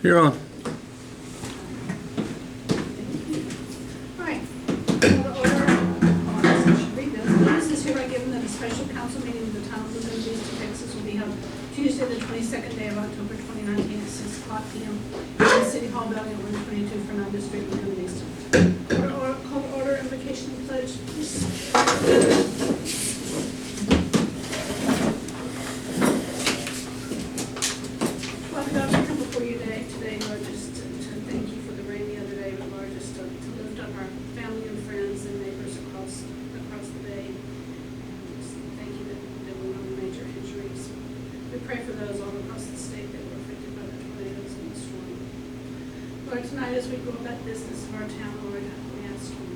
You're on. All right. Notice is hereby given that a special council meeting of the town of Laguna Vista, Texas will be held Tuesday, the 22nd day of October 2019 at 6 o'clock p.m. in the City Hall building at 122 Fernandez Street, Laguna Vista. Call to order, invocation and pledge, please. Father God, we come before you today, Lord, just to thank you for the rain the other day, but Lord, just to lift up our family and friends and neighbors across the bay. And just thank you that there were no major injuries. We pray for those all across the state that were affected by the tornadoes and the storm. Lord, tonight as we go about business of our town, Lord, we ask you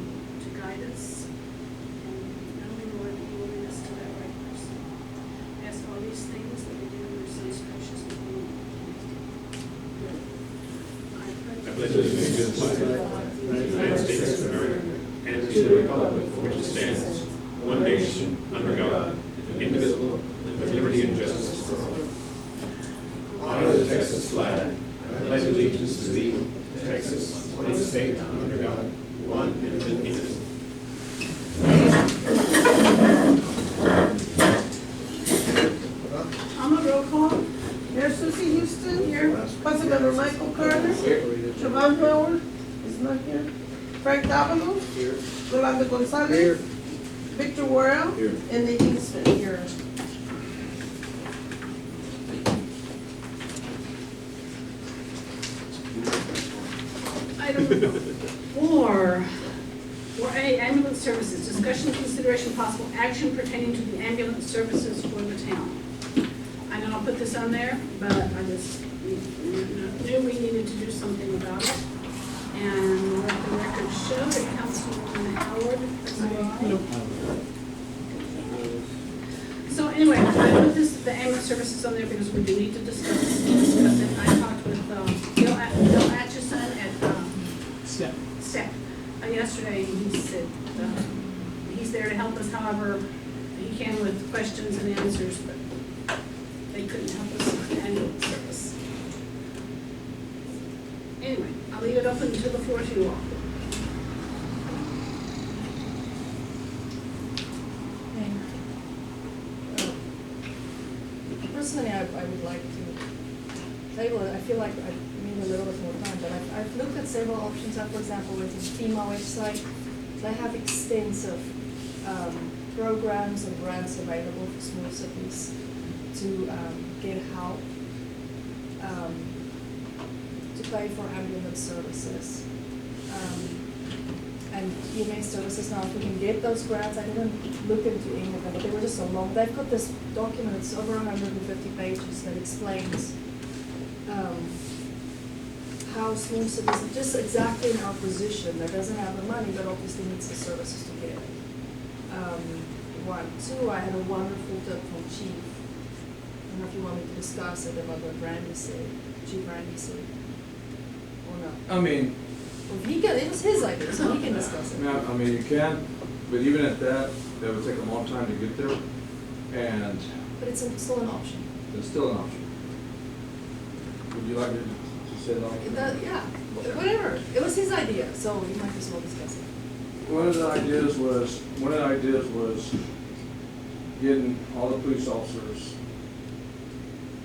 to guide us. And knowing, Lord, that you will lead us to that right person. We ask all these things that we do in your son's precious name. I pledge allegiance to the flag of the United States of America and to the republic for which it stands, one nation, under God, indivisible, with liberty and justice for all. Honor the Texas flag. I pledge allegiance to thee, Texas, one state, under God, one and indivisible. I'm a roll call. Mayor Susie Houston here. Councilmember Michael Carter. Siobhan Howard is not here. Frank Davalo. Here. Yolanda Gonzalez. Here. Victor Worrell. Here. And Nadine Smith here. Item 4A, ambulance services. Discussion and consideration possible action pertaining to the ambulance services for the town. I know I'll put this on there, but I just knew we needed to do something about it. And let the record show that Councilwoman Howard is alive. So anyway, I put the ambulance services on there because we do need to discuss it. I talked with Bill Atchison at STEP yesterday, and he said he's there to help us however he can with questions and answers, but they couldn't help us with the ambulance service. Anyway, I'll leave it open to the floor to you all. Personally, I would like to table it. I feel like I need a little bit more time, but I've looked at several options. For example, with the FEMA website, they have extensive programs and grants available for small cities to get help to pay for ambulance services. And EMS services now, if we can get those grants, I didn't look into any of them, but they were just so long. They've got this document, it's over 150 pages, that explains how small cities, just exactly in our position, that doesn't have the money, but obviously needs the services to get it. One. Two, I had a wonderful tip from Chief. I don't know if you want me to discuss it about what Randy said, Chief Randy said, or not. I mean, Well, he can, it was his idea, so he can discuss it. I mean, you can, but even at that would take a long time to get there, and But it's still an option. it's still an option. Would you like me to say that? Yeah, whatever. It was his idea, so we might as well discuss it. One of the ideas was getting all the police officers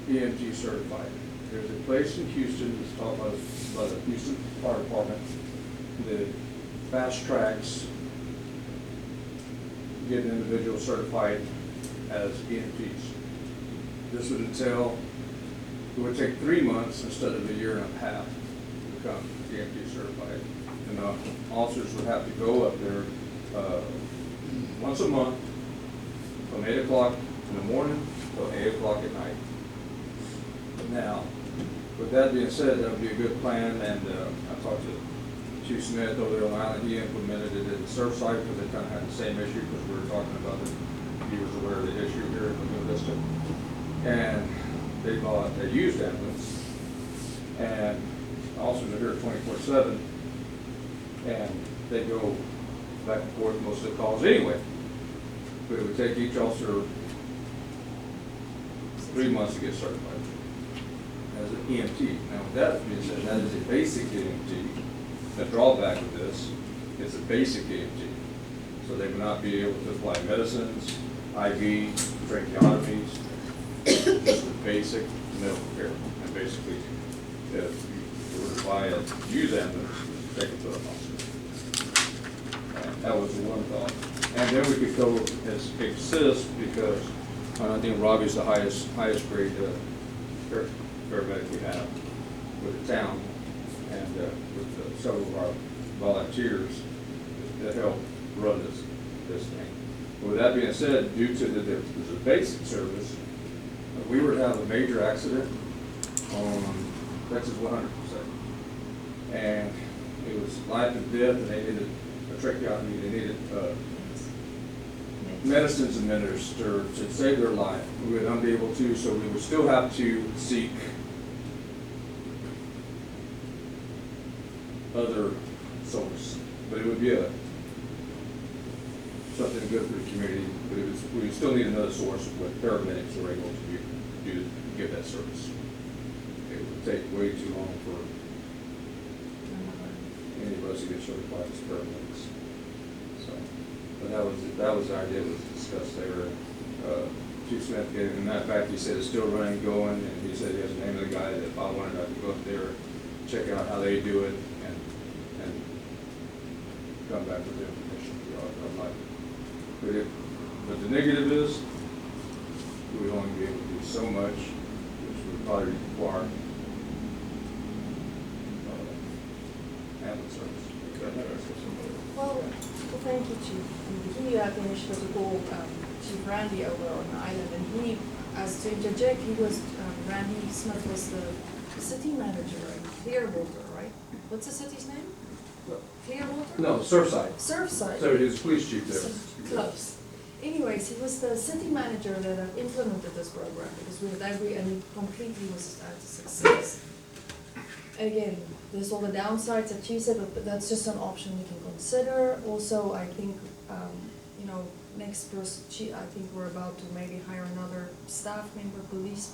EMT certified. There's a place in Houston that's taught by the Houston Fire Department that fast tracks getting individuals certified as EMTs. This would entail, it would take 3 months instead of a year and a half to become EMT certified. And the officers would have to go up there once a month from 8 o'clock in the morning till 8 o'clock at night. Now, with that being said, that would be a good plan, and I talked to Chief Smith over there on Island. He implemented it at the Surfside because they kind of had the same issue, because we were talking about it. He was aware of the issue here in Laguna Vista. And they bought a used ambulance, and officers are here 24/7, and they go back and forth most of the calls anyway. But it would take each officer 3 months to get certified. as an EMT. Now, with that being said, that is a basic EMT. The drawback of this is a basic EMT. So they will not be able to apply medicines, IV, tracheotomies, just the basic medical care. And basically, if you were to buy a used ambulance, they could put them on. That was one thought. And then we could go as assist because I think Robbie's the highest grade paramedic we have with the town and with several of our volunteers that help run this thing. But with that being said, due to there's a basic service, we were to have a major accident on Texas 100%. And it was life and death, and they needed a tracheotomy, they needed medicines administered to save their life. We would not be able to, so we would still have to seek other source. But it would be something good for the community, but we would still need another source with paramedics who are able to give that service. It would take way too long for any of us to get certified as paramedics. So, but that was the idea that was discussed there. Chief Smith gave him, matter of fact, he said it's still running, going, and he said he has the name of the guy that if I wanted, I could go up there, check out how they do it, and come back with the information. But the negative is, we would only be able to do so much, which would probably require ambulance service. Well, thank you, Chief. And he had the initiative to call Chief Randy over on the island, and he, as to interject, he was, Randy Smith was the city manager in Clearwater, right? What's the city's name? Clearwater? No, Surfside. Surfside. So he was police chief there. Close. Anyways, he was the city manager that implemented this program because we had and it completely was a success. Again, there's all the downsides that she said, but that's just an option we can consider. Also, I think, you know, next person, I think we're about to maybe hire another staff member, police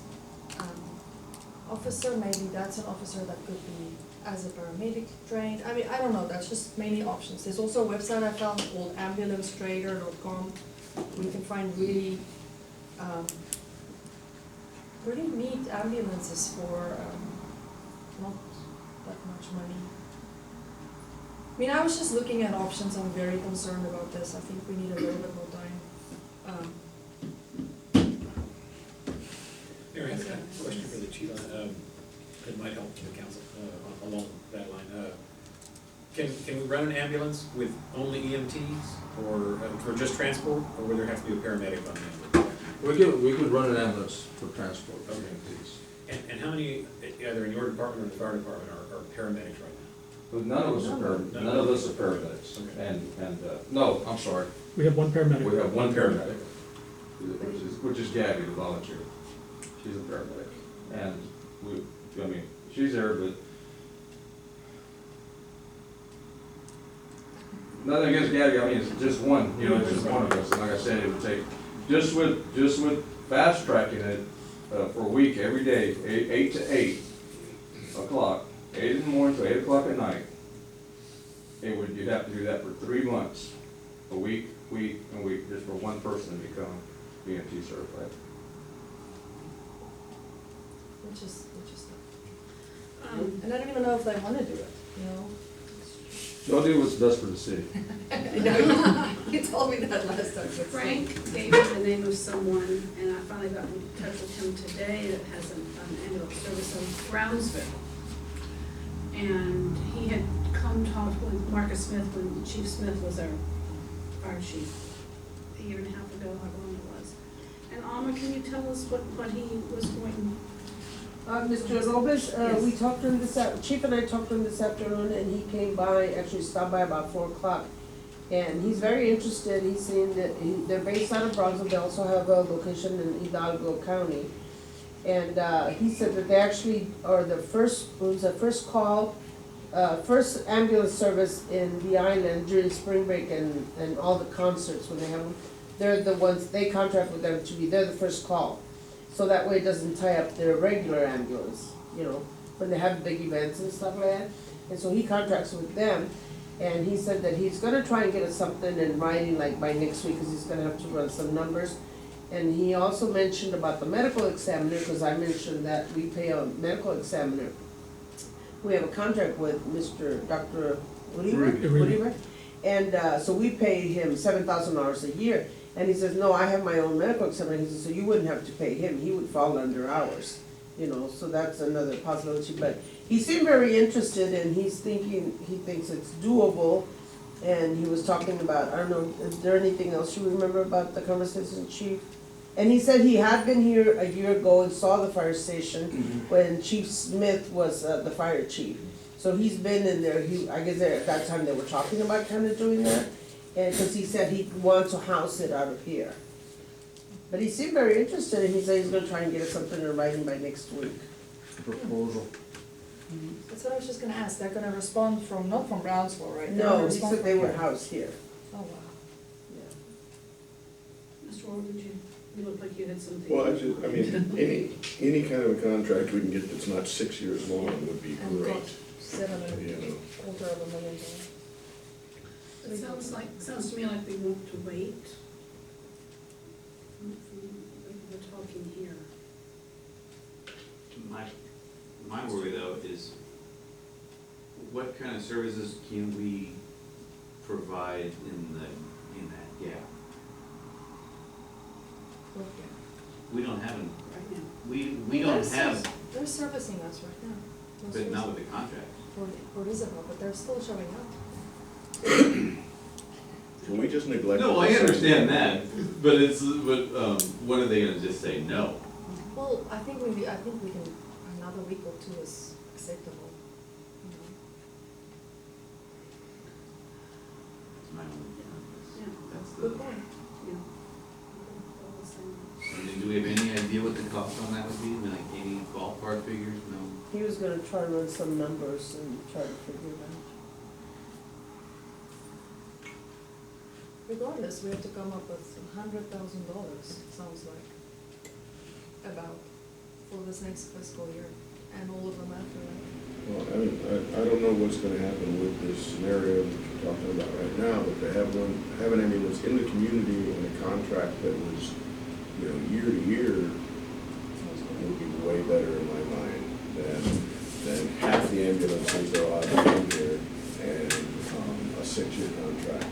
officer. Maybe that's an officer that could be as a paramedic trained. I mean, I don't know, that's just many options. There's also a website I found called ambulancetrader.com. We can find really, pretty neat ambulances for not that much money. I mean, I was just looking at options. I'm very concerned about this. I think we need a little bit more time. Mayor, I have a question for the chief. It might help the council along that line. Can we run an ambulance with only EMTs or for just transport, or would there have to be a paramedic on the ambulance? We could run an ambulance for transport. Okay. And how many, either in your department or the fire department, are paramedics right now? But none of us are paramedics. Okay. No, I'm sorry. We have one paramedic. We have one paramedic, which is Gabby, the volunteer. She's a paramedic. And she's there, but nothing against Gabby. I mean, it's just one, it's just one of us. And like I said, it would take, just with fast tracking it for a week, every day, 8 to 8 o'clock, 8 in the morning to 8 o'clock at night. You'd have to do that for 3 months, a week, just for one person to become EMT certified. Which is and I don't even know if they want to do it, They'll do what's best for the city. I know, you told me that last time. but- Frank gave me the name of someone, and I finally got in touch with him today that has an ambulance service in Brownsville. And he had come talk with Marcus Smith when Chief Smith was our fire chief a year and a half ago, however long it was. And Alma, can you tell us what he was going? Mr. Lopez, Yes. we talked to him Chief and I talked to him this afternoon, and he came by, actually stopped by about 4 o'clock. And he's very interested. He's seen that they're based out of Brownsville. They also have a location in Hidalgo County. And he said that they actually are the first ambulance service in the island during spring break and all the concerts when they have them. They're the ones, they contract with them they're the first call. So that way it doesn't tie up their regular ambulance. you know, when they have big events and stuff like that. And so he contracts with them, and he said that he's gonna try and get us something in writing like by next week, cause he's gonna have to run some numbers. And he also mentioned about the medical examiner, cause I mentioned that we pay a medical examiner. We have a contract with Mr. Dr. Uribe. And, so we pay him $7,000 a year. And he says, no, I have my own medical examiner. He says, so you wouldn't have to pay him, he would fall under ours, you know, so that's another possibility. But he seemed very interested, and he thinks it's doable. And he was talking about, I don't know, is there anything else you remember about the conversation, Chief? And he said he had been here a year ago and saw the fire station when Chief Smith was the fire chief. So he's been in there, I guess at that time they were talking about kind of doing that. And because he said he wants to house it out of here. But he seemed very interested, and he said he's gonna try and get us something in writing by next week. Proposal. That's what I was just gonna ask, they're gonna respond from, not from Brownsville, right? They're No, gonna he respond said from they would here. house here. Oh, wow. Mr. Ward, you look like you had something. Well, I mean, any kind of a contract we can get that's not 6 years long would be And got great. $7 and You know. $250,000. It sounds to me like they want to wait. We're talking here. My worry though is, what kind of services can we provide in that gap? Okay. We don't have, Right now. we don't have, They're servicing us right now. They're but not with servicing- the contract. For Isabel, but they're still showing up. Can we just neglect? No, I this? understand that, but when are they gonna just say no? Well, I think we can, another week or two is acceptable, you know. That's my only, Yeah. that's Good the, point. Yeah. I mean, do we have any idea what the cost on that would be? I mean, like any ballpark figures? No? He was gonna try and run some numbers and try to figure it out. Regardless, we have to come up with $100,000, sounds like, about, for this next fiscal year, and all of them after that. Well, I don't know what's gonna happen with this scenario that you're talking about right now, but to have an ambulance in the community and a contract that was, you know, year to year would be way better in my mind than half the ambulances are allowed to come here and a 6-year contract.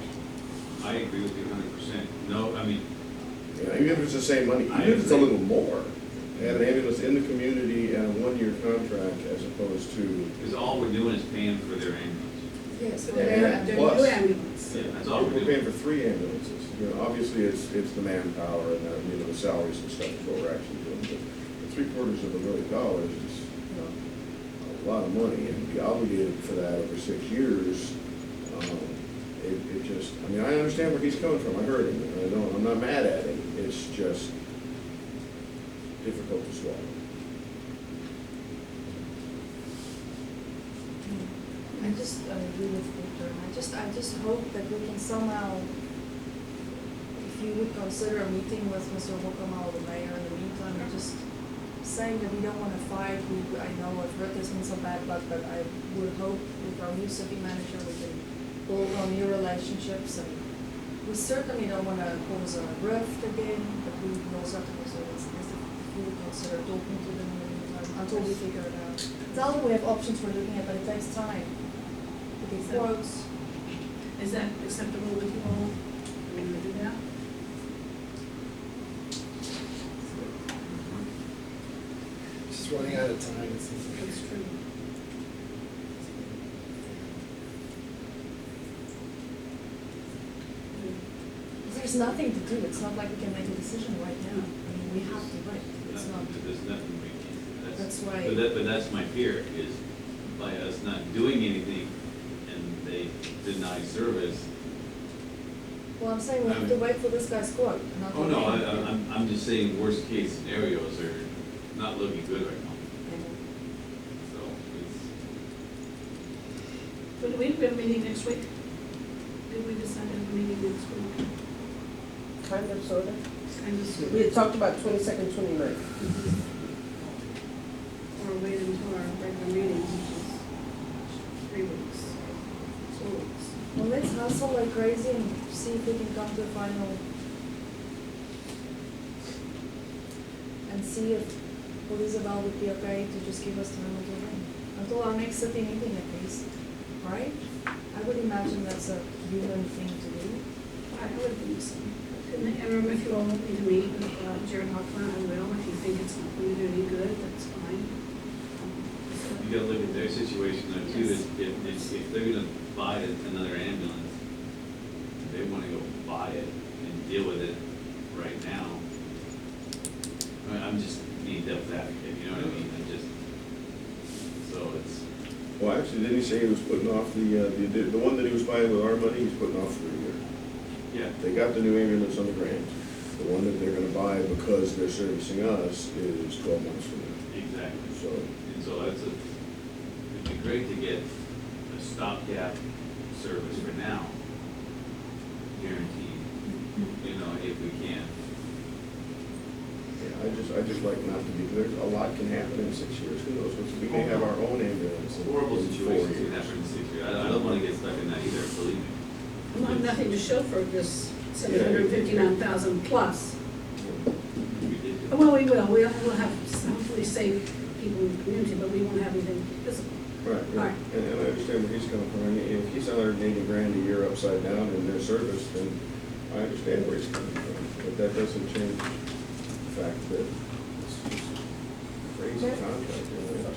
I agree with you 100%. No, I mean, You know, even if it's the same money, I even if it's a agree. little more, have an ambulance in the community and a 1-year contract as opposed to, because all we're doing is paying for their ambulance. Yes, So but Yeah, they're new plus. ambulance. Yeah, that's all we're we're paying doing. for 3 ambulances. You know, obviously it's the manpower and the salaries and stuff is what we're actually doing, but $750,000 is a lot of money, and to be obligated for that over 6 years, it just, I mean, I understand where he's coming from, I heard him, and I'm not mad at him, it's just difficult to swallow. I just agree with Victor. I just hope that we can somehow, if you would consider a meeting with Mr. Hokama, the mayor, in the meantime, and just saying that we don't want to fight. I know I've heard there's been some bad blood, but I would hope with our new city manager we can build on new relationships, and we certainly don't want to cause a rift again, but we also have to consider this, if we would consider talking to them in the meantime until we figure it out. Tell them we have options we're looking at, but it takes time. To get quotes. Is that acceptable with you all? Are we gonna do that? Just running out of time, it seems like. That's true. There's nothing to do, it's not like we can make a decision right now. I mean, we have to wait, it's not, There's nothing we can, that's why. but that's my fear, is by us not doing anything and they deny service. Well, I'm saying we have to wait for this guy's quote, not. Oh, no, wait. I'm just saying worst case scenarios are not looking good right now, And so it's. But we have a meeting next week? Did we decide on a meeting next week? Kind of, sort of. Kind of soon. We had talked about 22nd, 29th. Or wait until our regular meeting, which is 3 weeks, 4 weeks. Well, let's hustle like crazy and see if we can come to a final. And see if Elizabeth would be okay to just give us time until then, until our next city meeting at least, right? I would imagine that's a human thing to do. I would think so. And if you all want me to meet with Jared Hoffman, I will. If you think it's not going to do any good, that's fine. You gotta look at their situation though too, Yes. if they're gonna buy another ambulance, they wanna go buy it and deal with it right now. I'm just being devil's advocate, you know what I mean, so it's, Well, actually, didn't he say he was putting off the one that he was buying with our money, he's putting off for a year? yeah. They got the new ambulance on the grant. The one that they're gonna buy because they're servicing us is 12 months from now. Exactly. So, And so it'd be great to get a stopgap service for now, guaranteed, you know, if we can. yeah, I just like not to be, there's a lot can happen in 6 years, who knows, we may have our own ambulance. It's a in horrible 4 situation years. to happen in 6 years. I don't wanna get stuck in that either, believe me. We'll have nothing to show for this 759,000 plus. Ridiculous. Well, we will. We'll have hopefully save people in the community, but we won't have anything visible. Right, Right. and I understand where he's coming from, I mean, if he's 180 grand a year upside down in their service, then I understand where he's coming from, but that doesn't change the fact that it's just crazy contract, you know.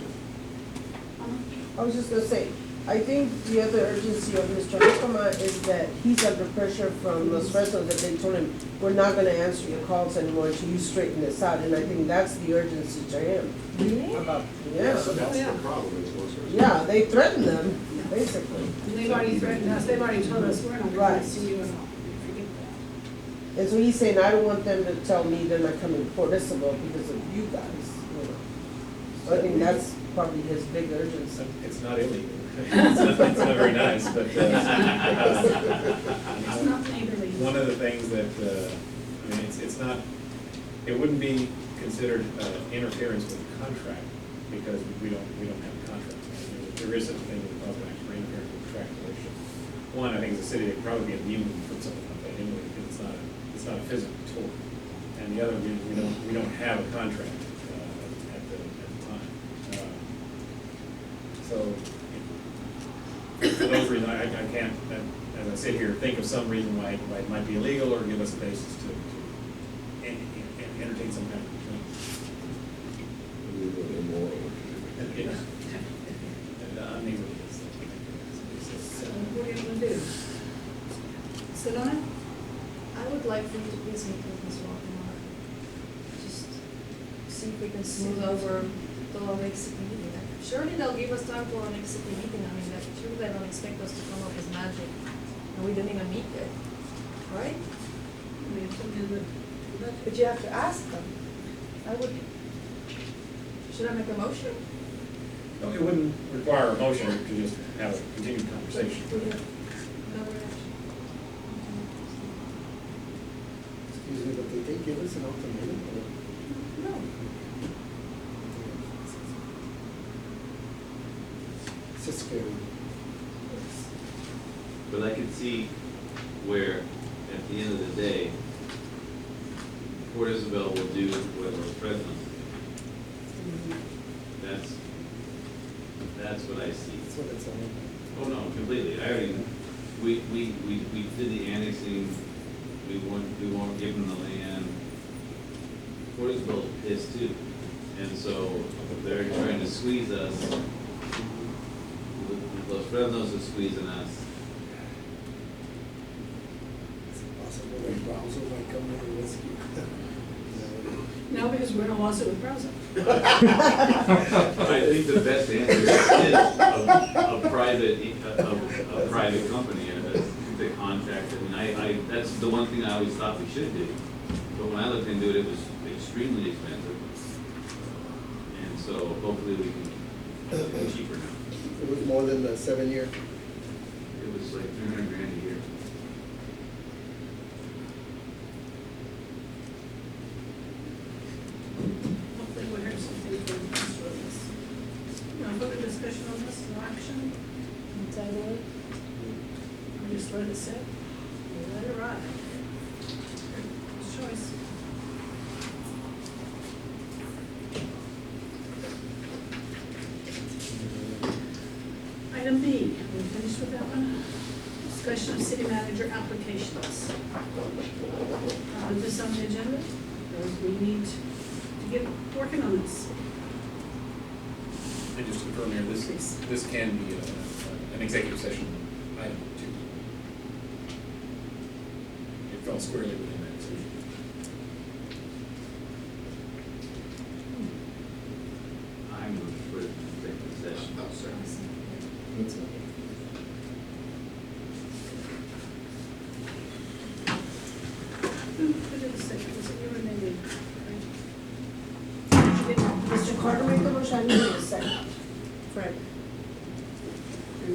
I was just gonna say, I think the other urgency of Mr. Hakama is that he's under pressure from Los Fresnos that they told him, we're not gonna answer your calls anymore until you straighten this out, and I think that's the urgency to him. Really? About, yeah, So that's yeah. the problem, is what's. yeah, they threatened them, basically. And they've already threatened us. They've already told us we're not going Right. to see you at all. Forget that. And so he's saying, I don't want them to tell me they're not coming to Port Isabel because of you guys, you know. So I think that's probably his big urgency. It's not illegal. It's not very nice, but, It's not neighborly. one of the things that, I mean, it's not, it wouldn't be considered interference with the contract, because we don't have a contract. There is such a thing in the Development Act for interference with contractual relationship. One, I think as a city, they'd probably be immune from something like that anyway, because it's not a physical tort. And the other, we don't have a contract at the time. So, for those reasons, I can't, as I sit here, think of some reason why it might be illegal or give us a basis to entertain some kind of complaint. Immoral. You know? And unlegally, So what are you going to do? Sedona, I would like for you to please meet with Mr. Walker. Just see if we can smooth over the next city meeting. Surely they'll give us time for our next city meeting. I mean, surely they don't expect us to come up with magic, and we didn't even meet yet, right? We have to do the budget. But you have to ask them. I would, should I make a motion? No, it wouldn't require a motion to just have a continued conversation. Excuse me, but did they give us an ultimatum? No. It's just scary. But I could see where, at the end of the day, Port Isabel will do what Los Fresnos did. That's what I see. That's what it's on. Oh, no, completely. I already, we did the annexing, we won't give them the land. Port Isabel's pissed too. And so they're trying to squeeze us. Los Fresnos is squeezing us. Is it possible that Browser might come in and rescue? No, because we're in a lawsuit with Browser. I think the best answer is a private company, the contract. I mean, that's the one thing I always thought we should do. But when I looked into it, it was extremely expensive. And so hopefully we can get it cheaper now. It was more than the 7 year. It was like $300,000 a year. Hopefully we'll hear something from Mr. Willis. just let it sit, you let it ride. It's choice. Item B, we finished with that one? Discussion of city manager applications. Is this on the agenda? Or do we need to get working on this? And just to confirm here, this can be an executive session item too. It fell squarely within that decision. I move for executive session. Oh, sorry. Me too. Who did the second? Was it you or Nadine? Mr. Carter made the motion, I need a second. Frank. Do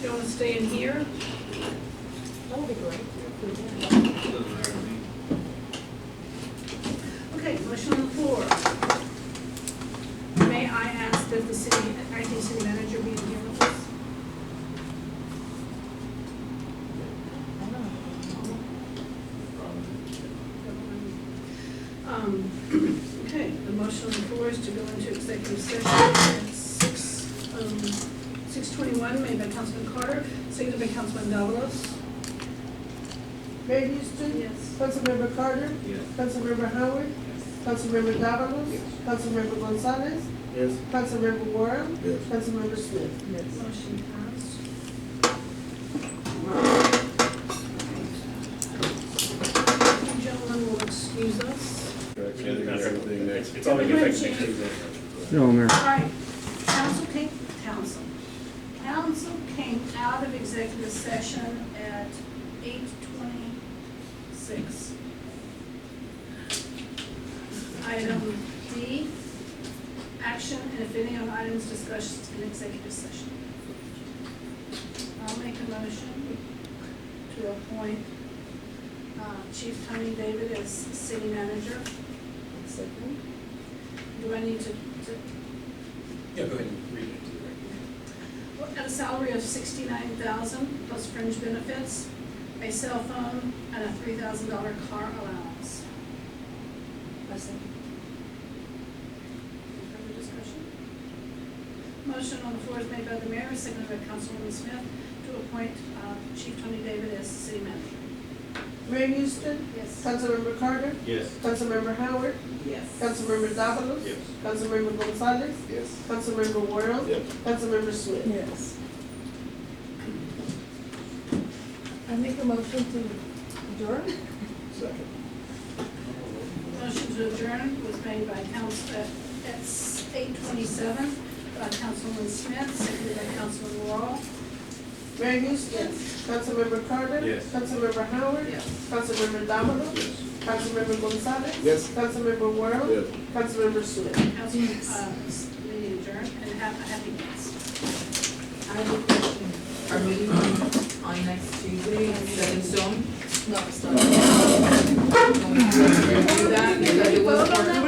you want to stay in here? That would be great. Doesn't matter to me. Okay, motion on the floor. May I ask that the acting city manager be in here with us? Okay, the motion on the floor is to go into executive session at 6:21, made by Councilman Carter, seconded by Councilman Davalos. Mayor Houston? Yes. Councilmember Carter? Yes. Councilmember Howard? Councilmember Davalos? Yes. Councilmember Gonzalez? Yes. Councilmember Warren? Yes. Councilmember Smith? Motion passed. You gentlemen will excuse us. Everything next. It's all in effect next week. No, Mayor. All right, council came out of executive session at 8:26. Item D, action and if any on items discussed in executive session. I'll make a motion to appoint Chief Tony David as city manager. Second. Do I need to Yeah, go ahead and read it to the record. at a salary of $69,000 plus fringe benefits, a cell phone, and a $3,000 car allowance. I second. Any further discussion? Motion on the floor is made by the mayor, seconded by Councilwoman Smith, to appoint Chief Tony David as city manager. Mayor Houston? Yes. Councilmember Carter? Yes. Councilmember Howard? Yes. Councilmember Davalos? Yes. Councilmember Gonzalez? Yes. Councilmember Warren? Yes. Councilmember Smith? Yes. I make a motion to adjourn? Second. Motion to adjourn was made by at 8:27 by Councilwoman Smith, seconded by Councilman Wall. Mayor Houston? Councilmember Carter? Yes. Councilmember Howard? Yes. Councilmember Davalos? Yes. Councilmember Gonzalez? Yes. Councilmember Warren? Yes. Councilmember Smith? Councilman, meeting adjourned, and have a happy dance. I have a question. Our meeting on next Tuesday is set in stone? No, it's not. Can we do that? Because it was Vote on that